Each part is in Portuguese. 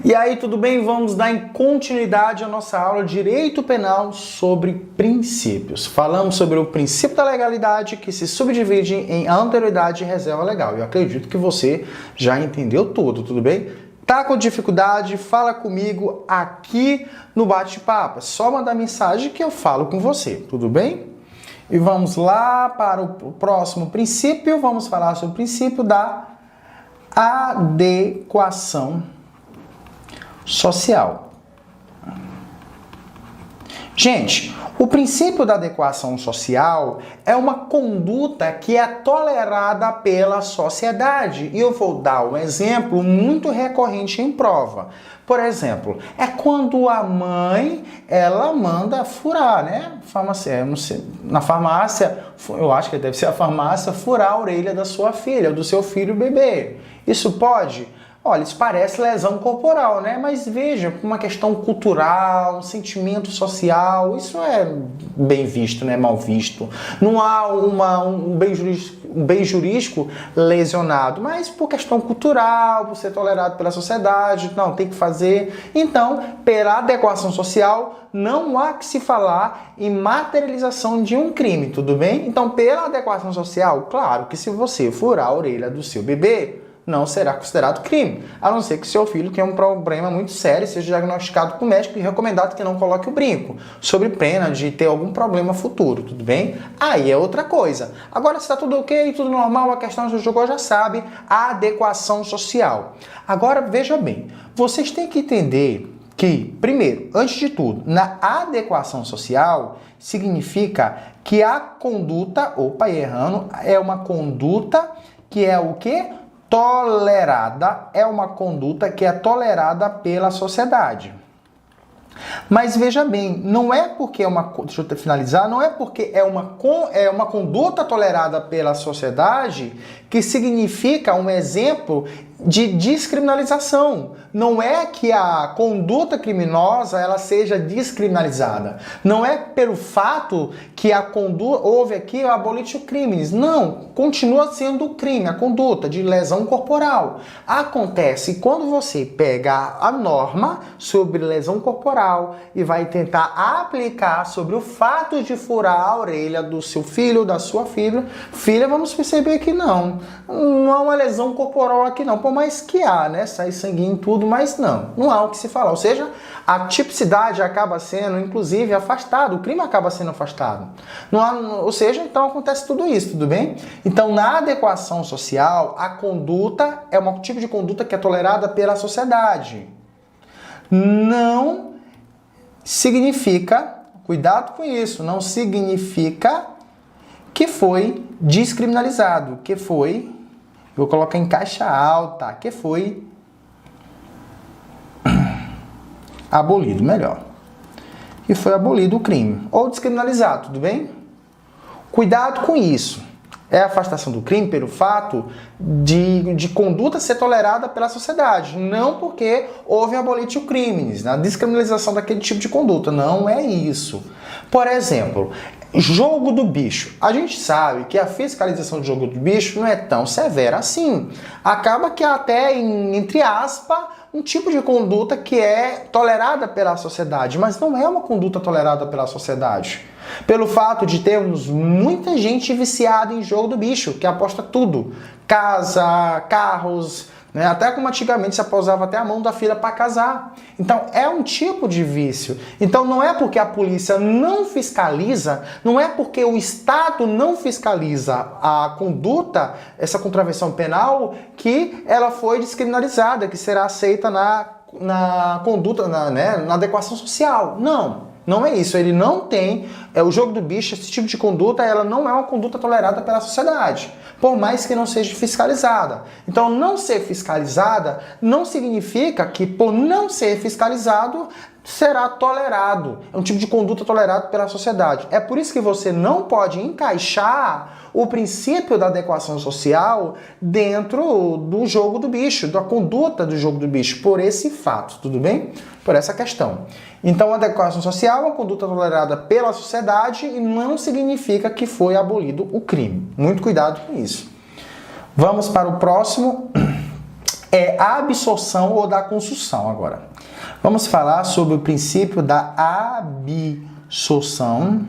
E aí, tudo bem? Vamos dar continuidade à nossa aula de Direito Penal sobre princípios. Falamos sobre o princípio da legalidade, que se subdivide em anterioridade e reserva legal. Eu acredito que você já entendeu tudo bem? Tá com dificuldade? Fala comigo aqui no bate-papo. É só mandar mensagem que eu falo com você, tudo bem? E vamos lá para o próximo princípio. Vamos falar sobre o princípio da adequação social. Gente, o princípio da adequação social é uma conduta que é tolerada pela sociedade. E eu vou dar um exemplo muito recorrente em prova. Por exemplo, é quando a mãe, ela manda furar, né? Farmácia, não sei, na farmácia, eu acho que deve ser a farmácia, furar a orelha da sua filha, do seu filho bebê. Isso pode? Olha, isso parece lesão corporal, né? Mas veja, uma questão cultural, um sentimento social, isso é bem visto, não é mal visto. Não há um bem jurídico lesionado, mas por questão cultural, por ser tolerado pela sociedade, não, tem que fazer. Então, pela adequação social, não há que se falar em materialização de um crime, tudo bem? Então, pela adequação social, claro que se você furar a orelha do seu bebê, não será considerado crime, a não ser que seu filho tenha um problema muito sério, seja diagnosticado com o médico e recomendado que não coloque o brinco, sob pena de ter algum problema futuro, tudo bem? Aí é outra coisa. Agora, se está tudo ok, tudo normal, a questão que você jogou já sabe, a adequação social. Agora, veja bem, vocês têm que entender que, primeiro, antes de tudo, na adequação social, significa que a conduta, errando, é uma conduta que é o quê? Tolerada, é uma conduta que é tolerada pela sociedade. Mas veja bem, não é porque deixa eu finalizar, não é porque é uma conduta tolerada pela sociedade que significa um exemplo de descriminalização. Não é que a conduta criminosa ela seja descriminalizada. Não é pelo fato que a conduta houve aqui o abolitio criminis. Não, continua sendo crime, a conduta de lesão corporal. Acontece quando você pega a norma sobre lesão corporal e vai tentar aplicar sobre o fato de furar a orelha do seu filho, da sua filha, vamos perceber que não há uma lesão corporal aqui não, por mais que há, né, sai sanguinho em tudo, mas não há o que se falar, ou seja, a tipicidade acaba sendo, inclusive, afastada, o crime acaba sendo afastado, ou seja, então acontece tudo isso, tudo bem? Então, na adequação social, a conduta é um tipo de conduta que é tolerada pela sociedade, não significa, cuidado com isso, não significa que foi descriminalizado, que foi, vou colocar em caixa alta, que foi abolido, melhor. Que foi abolido o crime, ou descriminalizado, tudo bem? Cuidado com isso. É a afastação do crime pelo fato de conduta ser tolerada pela sociedade, não porque houve abolitio criminis, na descriminalização daquele tipo de conduta, não é isso. Por exemplo, jogo do bicho. A gente sabe que a fiscalização do jogo do bicho não é tão severa assim. Acaba que até, entre aspas, um tipo de conduta que é tolerada pela sociedade, mas não é uma conduta tolerada pela sociedade. Pelo fato de termos muita gente viciada em jogo do bicho, que aposta tudo. Casa, carros, né? Até como antigamente se aposava até a mão da filha para casar. Então é um tipo de vício. Então não é porque a polícia não fiscaliza, não é porque o Estado não fiscaliza a conduta, essa contravenção penal, que ela foi descriminalizada, que será aceita na conduta, na adequação social. Não é isso, ele não tem, o jogo do bicho, esse tipo de conduta, ela não é uma conduta tolerada pela sociedade, por mais que não seja fiscalizada. Então, não ser fiscalizada não significa que, por não ser fiscalizado, será tolerado. É um tipo de conduta tolerado pela sociedade. É por isso que você não pode encaixar o princípio da adequação social dentro do jogo do bicho, da conduta do jogo do bicho, por esse fato, tudo bem? Por essa questão. Então, a adequação social é uma conduta tolerada pela sociedade e não significa que foi abolido o crime. Muito cuidado com isso. Vamos para o próximo é a absorção ou da construção agora. Vamos falar sobre o princípio da absorção,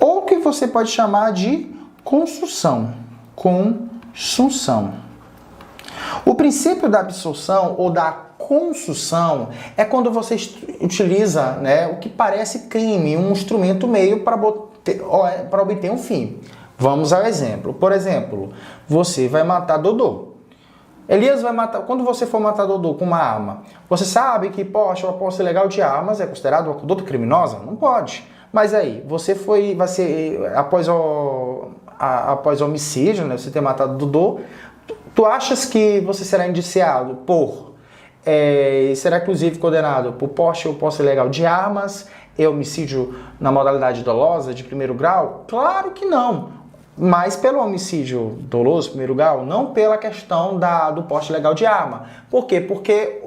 ou que você pode chamar de construção. Consunção. O princípio da absorção ou da construção é quando você utiliza, né, o que parece crime, um instrumento meio para obter um fim. Vamos ao exemplo. Por exemplo, você vai matar Dodô. Elias vai matar. Quando você for matar Dodô com uma arma, você sabe que, poxa, uma posse ilegal de armas é considerado uma conduta criminosa? Não pode. Mas aí, vai ser após o homicídio, né, você ter matado Dodô, tu achas que você será indiciado por, será inclusive condenado por porte ou posse ilegal de armas e homicídio na modalidade dolosa de primeiro grau? Claro que não. Mas pelo homicídio doloso, primeiro grau, não pela questão do porte ilegal de arma. Por quê? Porque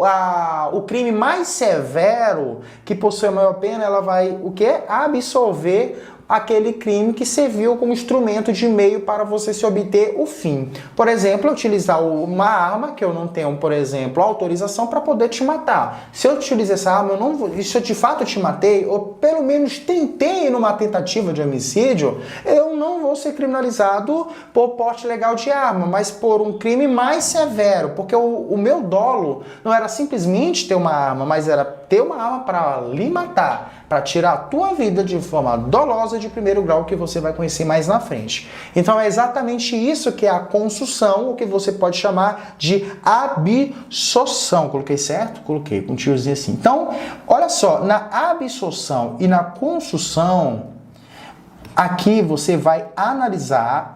o crime mais severo, que possui a maior pena, ela vai o quê? Absolver aquele crime que serviu como instrumento de meio para você se obter o fim. Por exemplo, utilizar uma arma que eu não tenho, por exemplo, autorização para poder te matar. Se eu utilizar essa arma, se eu de fato te matei, ou pelo menos tentei numa tentativa de homicídio, eu não vou ser criminalizado por porte ilegal de arma, mas por um crime mais severo, porque o meu dolo não era simplesmente ter uma arma, mas era ter uma arma para lhe matar, para tirar a tua vida de forma dolosa de primeiro grau, que você vai conhecer mais na frente. Então é exatamente isso que é a construção, o que você pode chamar de absorção. Coloquei certo? Coloquei com um tiozinho assim. Então, olha só, na absorção e na construção, aqui você vai analisar,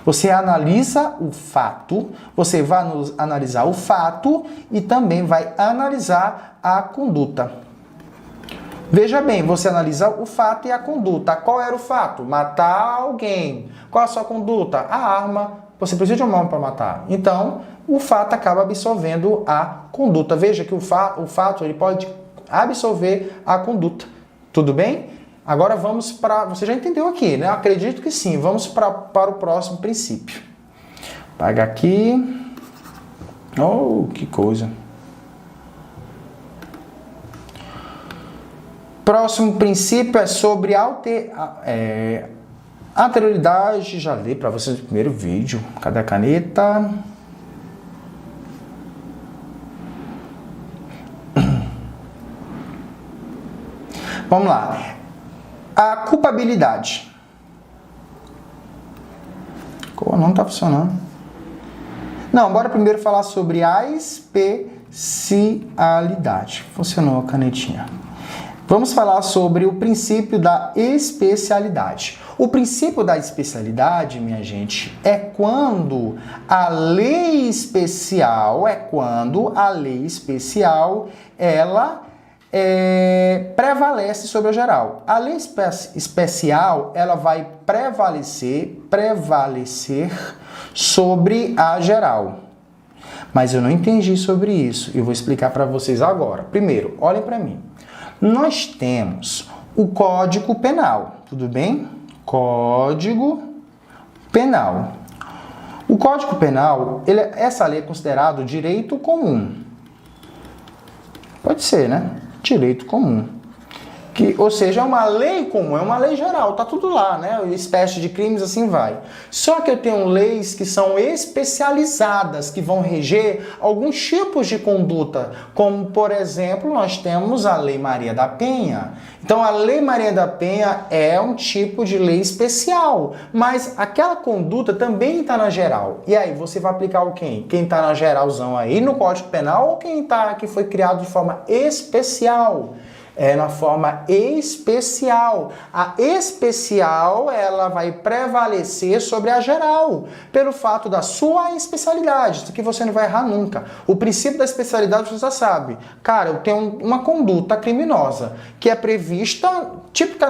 você analisa o fato, você vai analisar o fato e também vai analisar a conduta. Veja bem, você analisa o fato e a conduta. Qual era o fato? Matar alguém. Qual a sua conduta? A arma. Você precisa de uma arma para matar. Então, o fato acaba absorvendo a conduta. Veja que o fato ele pode absorver a conduta. Tudo bem? Agora vamos para... Você já entendeu aqui, né? Eu acredito que sim. Vamos para o próximo princípio. Paga aqui. Oh, que coisa. Próximo princípio é sobre anterioridade. Já li para vocês no primeiro vídeo. Cadê a caneta? Vamos lá. A culpabilidade. Não está funcionando. Não, bora primeiro falar sobre a especialidade. Funcionou a canetinha. Vamos falar sobre o princípio da especialidade. O princípio da especialidade, minha gente, é quando a lei especial, ela prevalece sobre a geral. A lei especial, ela vai prevalecer sobre a geral. Mas eu não entendi sobre isso. Eu vou explicar para vocês agora. Primeiro, olhem para mim. Nós temos o Código Penal, tudo bem? Código Penal. O Código Penal, essa lei é considerado direito comum. Pode ser, né? Direito comum. Ou seja, é uma lei comum, é uma lei geral, tá tudo lá, né? Espécie de crimes, assim vai. Só que eu tenho leis que são especializadas, que vão reger alguns tipos de conduta, como, por exemplo, nós temos a Lei Maria da Penha. Então, a Lei Maria da Penha é um tipo de lei especial, mas aquela conduta também está na geral. E aí, você vai aplicar o quem? Quem está na geralzão aí no Código Penal ou que foi criado de forma especial? É na forma especial. A especial, ela vai prevalecer sobre a geral, pelo fato da sua especialidade, isso que você não vai errar nunca. O princípio da especialidade você já sabe. Cara, eu tenho uma conduta criminosa que é prevista,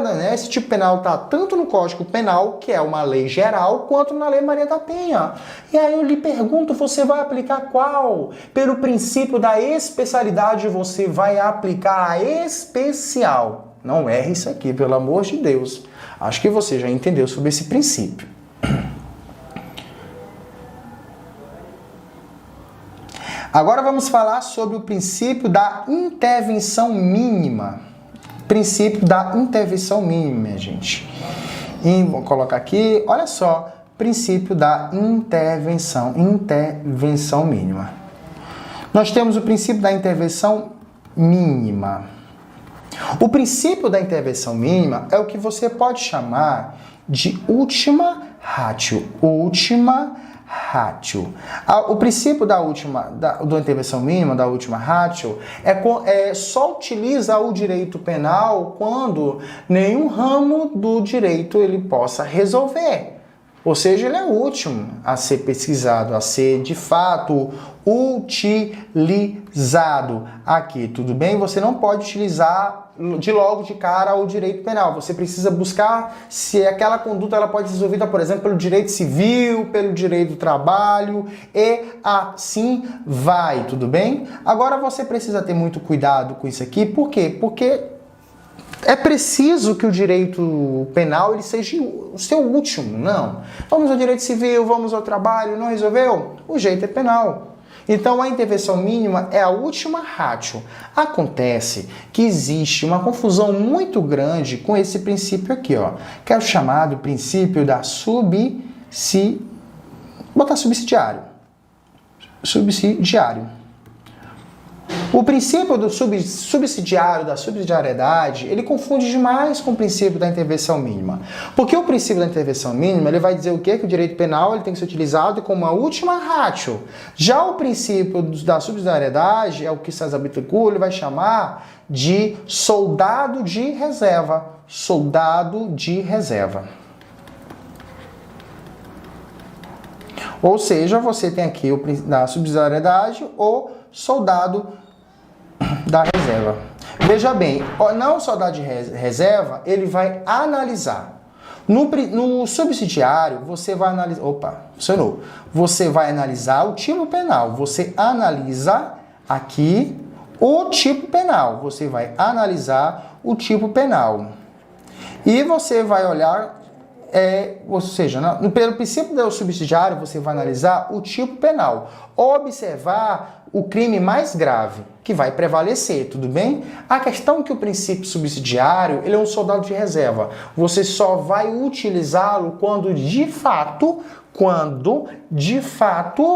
né? Esse tipo penal está tanto no Código Penal, que é uma lei geral, quanto na Lei Maria da Penha. E aí eu lhe pergunto, você vai aplicar qual? Pelo princípio da especialidade, você vai aplicar a especial. Não erre isso aqui, pelo amor de Deus. Acho que você já entendeu sobre esse princípio. Agora vamos falar sobre o princípio da intervenção mínima. Princípio da intervenção mínima, minha gente. E vou colocar aqui, olha só, princípio da intervenção mínima. Nós temos o princípio da intervenção mínima. O princípio da intervenção mínima é o que você pode chamar de última ratio. Última ratio. O princípio da intervenção mínima, da última ratio, só utiliza o direito penal quando nenhum ramo do direito ele possa resolver. Ou seja, ele é o último a ser pesquisado, a ser de fato utilizado aqui, tudo bem? Você não pode utilizar logo de cara o direito penal. Você precisa buscar se aquela conduta ela pode ser resolvida, por exemplo, pelo direito civil, pelo direito do trabalho e assim vai, tudo bem? Agora você precisa ter muito cuidado com isso aqui, por quê? Porque é preciso que o direito penal ele seja o seu último, não. Vamos ao direito civil, vamos ao trabalho, não resolveu? O jeito é penal. Então, a intervenção mínima é a última ratio. Acontece que existe uma confusão muito grande com esse princípio aqui, ó, que é o chamado princípio da subsidiário. O princípio do subsidiário, da subsidiariedade, ele confunde demais com o princípio da intervenção mínima. Porque o princípio da intervenção mínima, ele vai dizer o quê? Que o direito penal ele tem que ser utilizado como uma última ratio. Já o princípio da subsidiariedade, é o que César Bittencourt ele vai chamar de soldado de reserva. Soldado de reserva. Ou seja, você tem aqui da subsidiariedade ou soldado da reserva. Veja bem, não o soldado de reserva, ele vai analisar. No subsidiário, você vai analisar... Opa, funcionou. Você vai analisar o tipo penal. Você analisa aqui o tipo penal. Você vai analisar o tipo penal. E você vai olhar... ou seja, pelo princípio do subsidiário, você vai analisar o tipo penal, observar o crime mais grave, que vai prevalecer, tudo bem? A questão é que o princípio subsidiário, ele é um soldado de reserva. Você só vai utilizá-lo quando de fato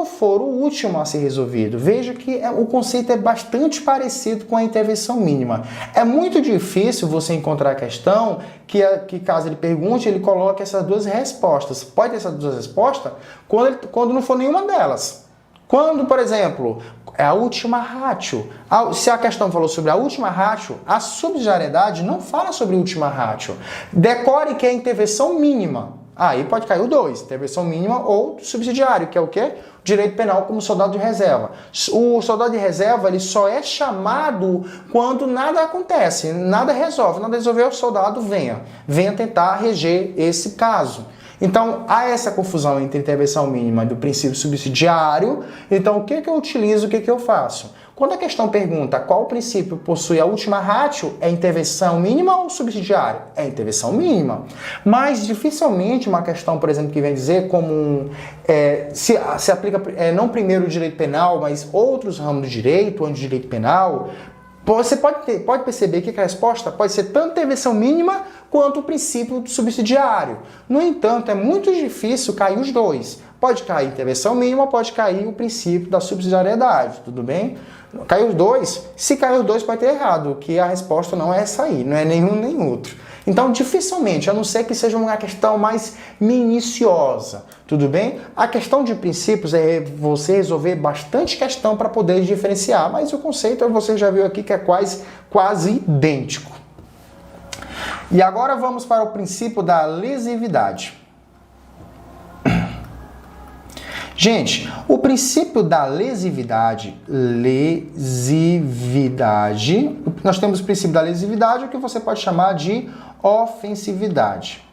for o último a ser resolvido. Veja que o conceito é bastante parecido com a intervenção mínima. É muito difícil você encontrar a questão que caso ele pergunte, ele coloque essas duas respostas. Pode ter essas duas respostas quando não for nenhuma delas. Quando, por exemplo, é a última ratio. Se a questão falou sobre a última ratio, a subsidiariedade não fala sobre a última ratio. Decore que é a intervenção mínima. Aí pode cair o 2, intervenção mínima ou subsidiário, que é o quê? Direito penal como soldado de reserva. O soldado de reserva ele só é chamado quando nada acontece, nada resolveu, o soldado venha tentar reger esse caso. Então, há essa confusão entre intervenção mínima e do princípio subsidiário. Então, o que eu utilizo, o que eu faço? Quando a questão pergunta qual princípio possui a última ratio, é intervenção mínima ou subsidiário? É intervenção mínima. Mas, dificilmente, uma questão, por exemplo, que vem dizer como se aplica não primeiro o direito penal, mas outros ramos do direito, onde o direito penal... Você pode perceber que a resposta pode ser tanto intervenção mínima quanto o princípio subsidiário. No entanto, é muito difícil cair os dois. Pode cair intervenção mínima, pode cair o princípio da subsidiariedade, tudo bem? Cair os dois, se cair os dois pode ter errado, que a resposta não é essa aí, não é nenhum nem outro. Então, dificilmente, a não ser que seja uma questão mais minuciosa, tudo bem? A questão de princípios é você resolver bastante questão para poder diferenciar, mas o conceito você já viu aqui que é quase idêntico. E agora vamos para o princípio da lesividade. Gente, o princípio da lesividade, nós temos o princípio da lesividade, o que você pode chamar de ofensividade.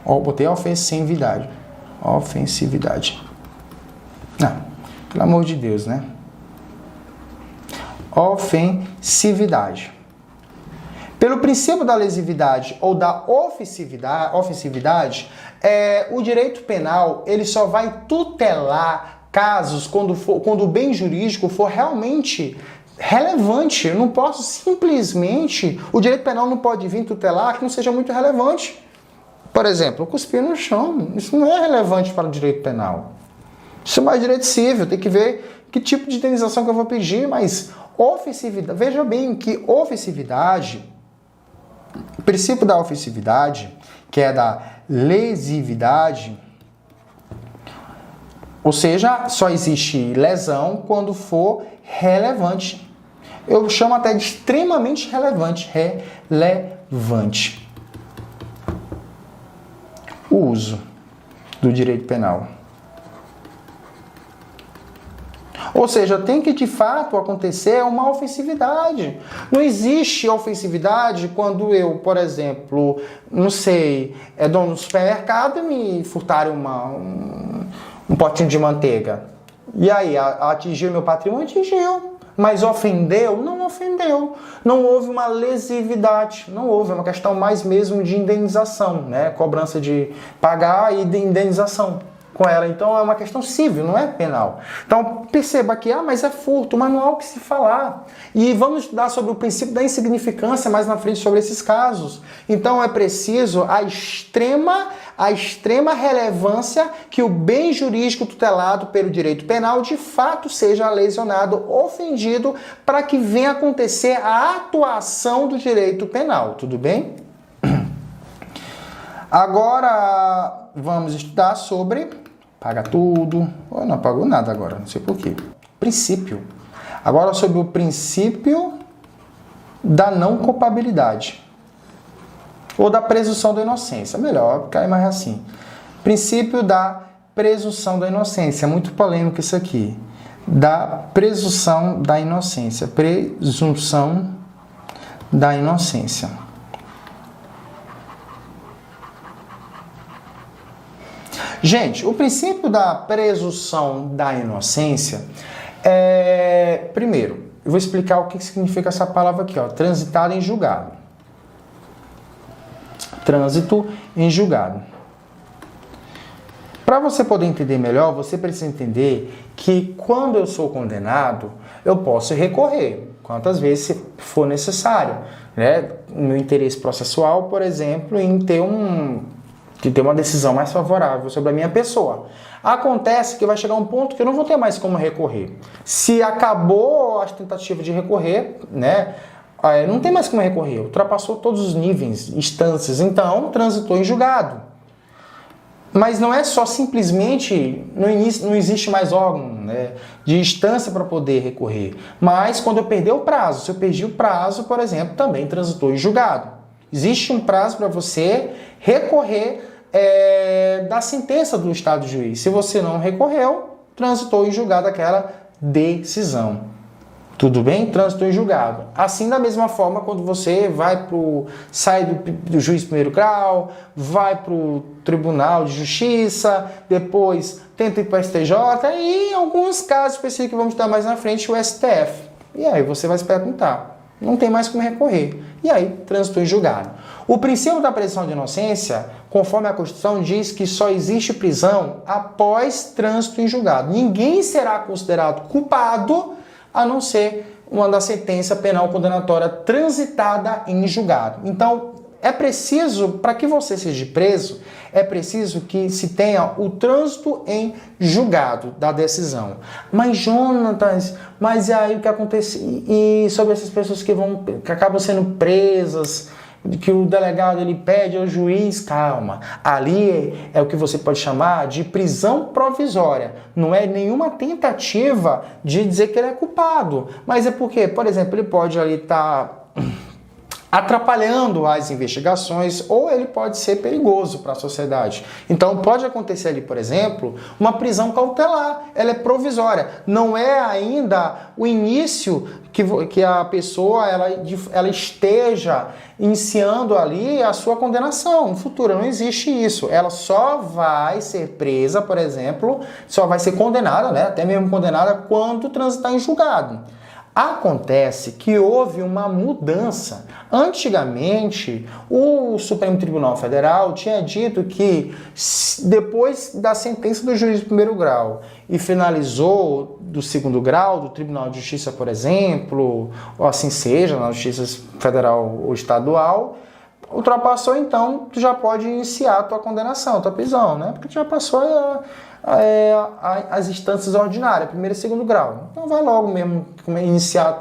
Botei ofensividade. Não, pelo amor de Deus, né? Ofensividade. Pelo princípio da lesividade ou da ofensividade, o direito penal ele só vai tutelar casos quando o bem jurídico for realmente relevante. Eu não posso simplesmente, o direito penal não pode vir tutelar que não seja muito relevante. Por exemplo, cuspir no chão, isso não é relevante para o direito penal. Isso é mais direito civil, tem que ver que tipo de indenização que eu vou pedir, mas ofensividade, veja bem que ofensividade, o princípio da ofensividade, que é da lesividade, ou seja, só existe lesão quando for relevante. Eu chamo até de extremamente relevante, relevante. O uso do direito penal. Ou seja, tem que de fato acontecer uma ofensividade. Não existe ofensividade quando eu, por exemplo, não sei, é dono do supermercado e me furtarem um potinho de manteiga. E aí, atingiu meu patrimônio? Atingiu. Mas ofendeu? Não ofendeu. Não houve uma lesividade. Não houve. É uma questão mais mesmo de indenização, né? Cobrança de pagar e de indenização com ela. Então é uma questão civil, não é penal. Então perceba que, mas é furto, mas não há o que se falar. E vamos estudar sobre o princípio da insignificância mais na frente sobre esses casos. Então é preciso a extrema relevância que o bem jurídico tutelado pelo direito penal de fato seja lesionado, ofendido, para que venha acontecer a atuação do direito penal. Tudo bem? Agora vamos estudar sobre paga tudo. Eu não pagou nada agora, não sei porquê. Princípio. Agora sobre o princípio da não culpabilidade. Ou da presunção da inocência. Melhor, cai mais assim. Princípio da presunção da inocência. Muito polêmico isso aqui. Da presunção da inocência. Presunção da inocência. Gente, o princípio da presunção da inocência é... Primeiro, eu vou explicar o que significa essa palavra aqui, ó. Transitado em julgado. Trânsito em julgado. Para você poder entender melhor, você precisa entender que quando eu sou condenado, eu posso recorrer quantas vezes for necessário, né? O meu interesse processual, por exemplo, em ter uma decisão mais favorável sobre a minha pessoa. Acontece que vai chegar um ponto que eu não vou ter mais como recorrer. Se acabou as tentativas de recorrer, né? Não tem mais como recorrer. Ultrapassou todos os níveis, instâncias. Então, transitou em julgado. Mas não é só simplesmente, não existe mais órgão, né, de instância para poder recorrer. Mas quando eu perder o prazo, se eu perdi o prazo, por exemplo, também transitou em julgado. Existe um prazo para você recorrer da sentença do Estado de juiz. Se você não recorreu, transitou em julgado aquela decisão. Tudo bem? Transitou em julgado. Assim, da mesma forma, quando você sai do juiz de primeiro grau, vai para o Tribunal de Justiça, depois tenta ir para o STJ e, em alguns casos específicos que vamos dar mais na frente, o STF. E aí você vai se perguntar, não tem mais como recorrer. E aí, transitou em julgado. O princípio da presunção de inocência, conforme a Constituição, diz que só existe prisão após trânsito em julgado. Ninguém será considerado culpado a não ser uma da sentença penal condenatória transitada em julgado. Então, é preciso, para que você seja preso, é preciso que se tenha o trânsito em julgado da decisão. Mas, Jonatas, mas e aí o que acontece? E sobre essas pessoas que acabam sendo presas, que o delegado ele pede ao juiz, calma, ali é o que você pode chamar de prisão provisória. Não é nenhuma tentativa de dizer que ele é culpado. Mas é porque, por exemplo, ele pode ali estar atrapalhando as investigações ou ele pode ser perigoso para a sociedade. Então pode acontecer ali, por exemplo, uma prisão cautelar. Ela é provisória. Não é ainda o início que a pessoa ela esteja iniciando ali a sua condenação. No futuro não existe isso. Ela só vai ser presa, por exemplo, só vai ser condenada, né, até mesmo condenada, quando transitar em julgado. Acontece que houve uma mudança. Antigamente, o Supremo Tribunal Federal tinha dito que depois da sentença do juiz de primeiro grau e finalizou do segundo grau, do Tribunal de Justiça, por exemplo, ou assim seja, na Justiça Federal ou Estadual, ultrapassou, então, tu já pode iniciar a tua condenação, a tua prisão, né? Porque tu já passou as instâncias ordinárias, primeiro e segundo grau. Então vai logo mesmo iniciar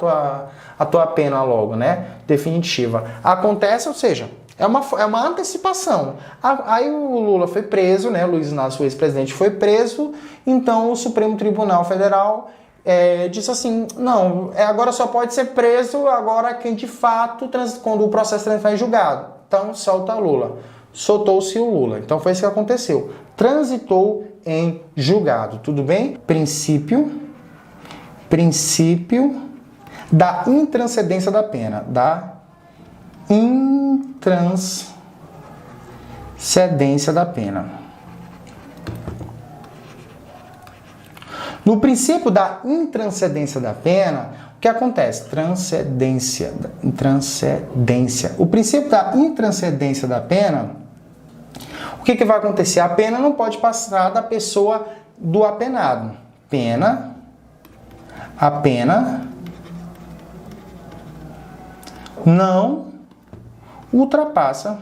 a tua pena logo, né? Definitiva. Acontece, ou seja, é uma antecipação. Aí o Lula foi preso, né? Luiz Inácio, o ex-presidente, foi preso, então o Supremo Tribunal Federal disse assim, não, agora só pode ser preso agora quem de fato, quando o processo transita em julgado. Então solta Lula. Soltou-se o Lula. Então foi isso que aconteceu. Transitou em julgado, tudo bem? Princípio da intranscendência da pena, da intranscendência da pena. No princípio da intranscendência da pena, o que acontece? Transcendência. O princípio da intranscendência da pena, o que vai acontecer? A pena não pode passar da pessoa do apenado. A pena não ultrapassa,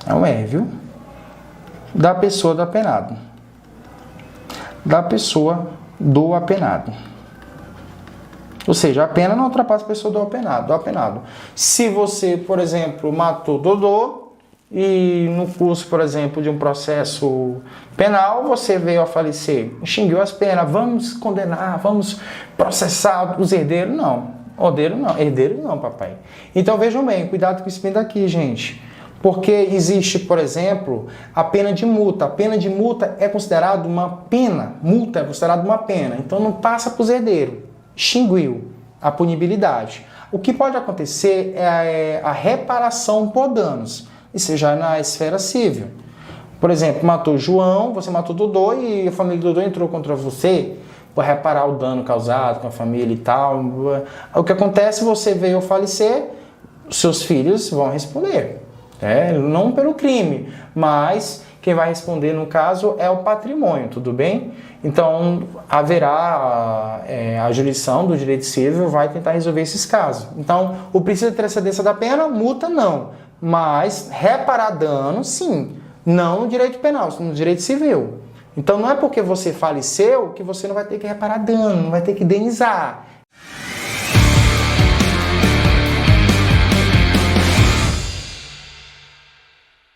é um R, viu? Da pessoa do apenado. Da pessoa do apenado. Ou seja, a pena não ultrapassa a pessoa do apenado. Se você, por exemplo, matou Dodô e no curso, por exemplo, de um processo penal, você veio a falecer, extinguiu as penas, vamos condenar, vamos processar os herdeiros. Não, herdeiro não, papai. Então vejam bem, cuidado com isso bem daqui, gente. Porque existe, por exemplo, a pena de multa. A pena de multa é considerada uma pena. Multa é considerada uma pena. Então não passa para os herdeiros. Extinguiu a punibilidade. O que pode acontecer é a reparação por danos. Isso já na esfera civil. Por exemplo, matou João, você matou Dodô e a família do Dodô entrou contra você para reparar o dano causado com a família e tal. O que acontece, você veio a falecer, seus filhos vão responder. Não pelo crime, mas quem vai responder no caso é o patrimônio, tudo bem? Então haverá a jurisdição do direito civil vai tentar resolver esses casos. Então o princípio de transcendência da pena, multa não, mas reparar dano sim, não no direito penal, no direito civil. Então não é porque você faleceu que você não vai ter que reparar dano, não vai ter que indenizar.